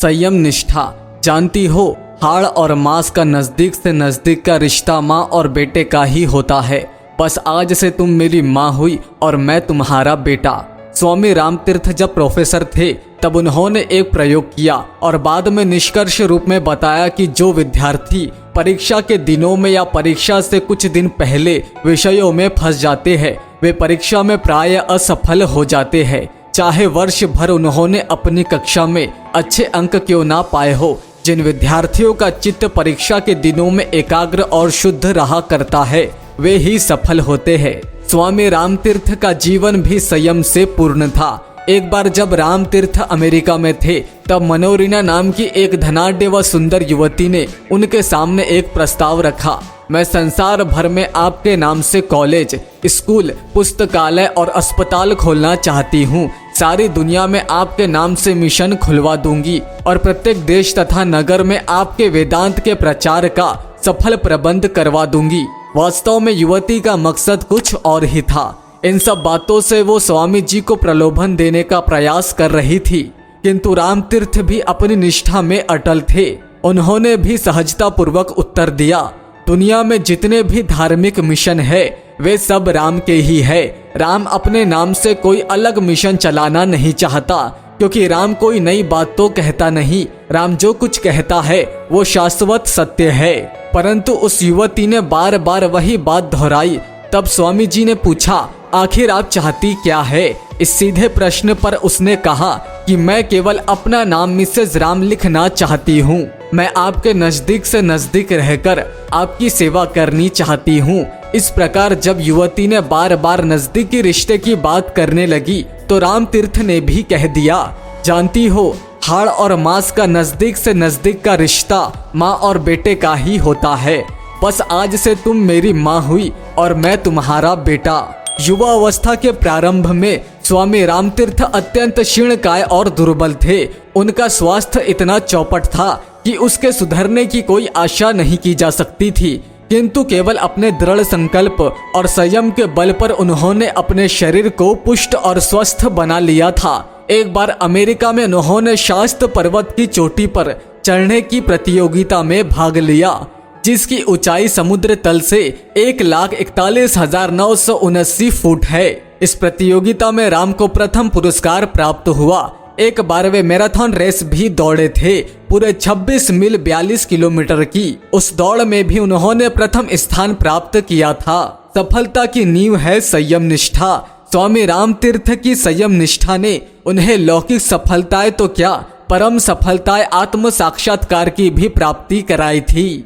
संयम निष्ठा। जानती हो, हाड़ और मांस का नजदीक से नजदीक का रिश्ता माँ और बेटे का ही होता है। बस आज से तुम मेरी माँ हुई और मैं तुम्हारा बेटा। स्वामी रामतीर्थ जब प्रोफेसर थे तब उन्होंने एक प्रयोग किया और बाद में निष्कर्ष रूप में बताया कि जो विद्यार्थी परीक्षा के दिनों में या परीक्षा से कुछ दिन पहले विषयों में फंस जाते हैं वे परीक्षा में प्रायः असफल हो जाते हैं, चाहे वर्ष भर उन्होंने अपनी कक्षा में अच्छे अंक क्यों ना पाए हो। जिन विद्यार्थियों का चित्त परीक्षा के दिनों में एकाग्र और शुद्ध रहा करता है वे ही सफल होते हैं। स्वामी रामतीर्थ का जीवन भी संयम से पूर्ण था। एक बार जब रामतीर्थ अमेरिका में थे तब मनोरीना नाम की एक धनाढ्य व सुंदर युवती ने उनके सामने एक प्रस्ताव रखा। मैं संसार भर में आपके नाम से कॉलेज, स्कूल, पुस्तकालय और अस्पताल खोलना चाहती हूँ। सारी दुनिया में आपके नाम से मिशन खुलवा दूंगी और प्रत्येक देश तथा नगर में आपके वेदांत के प्रचार का सफल प्रबंध करवा दूंगी। वास्तव में युवती का मकसद कुछ और ही था। इन सब बातों से वो स्वामी जी को प्रलोभन देने का प्रयास कर रही थी, किंतु रामतीर्थ भी अपनी निष्ठा में अटल थे। उन्होंने भी सहजता पूर्वक उत्तर दिया, दुनिया में जितने भी धार्मिक मिशन है वे सब राम के ही है। राम अपने नाम से कोई अलग मिशन चलाना नहीं चाहता, क्योंकि राम कोई नई बात तो कहता नहीं। राम जो कुछ कहता है वो शाश्वत सत्य है। परंतु उस युवती ने बार बार वही बात दोहराई। तब स्वामी जी ने पूछा, आखिर आप चाहती क्या है? इस सीधे प्रश्न पर उसने कहा कि मैं केवल अपना नाम मिसेज राम लिखना चाहती हूँ। मैं आपके नजदीक से नजदीक रहकर आपकी सेवा करनी चाहती हूँ। इस प्रकार जब युवती ने बार बार नजदीकी रिश्ते की बात करने लगी तो रामतीर्थ ने भी कह दिया, जानती हो, हाड़ और मांस का नजदीक से नजदीक का रिश्ता माँ और बेटे का ही होता है। बस आज से तुम मेरी माँ हुई और मैं तुम्हारा बेटा। युवावस्था के प्रारंभ में स्वामी रामतीर्थ अत्यंत क्षीणकाय और दुर्बल थे। उनका स्वास्थ्य इतना चौपट था कि उसके सुधरने की कोई आशा नहीं की जा सकती थी, किंतु केवल अपने दृढ़ संकल्प और संयम के बल पर उन्होंने अपने शरीर को पुष्ट और स्वस्थ बना लिया था। एक बार अमेरिका में उन्होंने शास्त पर्वत की चोटी पर चढ़ने की प्रतियोगिता में भाग लिया, जिसकी ऊंचाई समुद्र तल से 1,41,979 फुट है। इस प्रतियोगिता में राम को प्रथम पुरस्कार प्राप्त हुआ। एक बार वे मैराथन रेस भी दौड़े थे, पूरे 26 मील 42 किलोमीटर की। उस दौड़ में भी उन्होंने प्रथम स्थान प्राप्त किया था। सफलता की नींव है संयम निष्ठा। स्वामी रामतीर्थ की संयम निष्ठा ने उन्हें लौकिक सफलताएं तो क्या, परम सफलताएं आत्म साक्षात्कार की भी प्राप्ति कराई थी।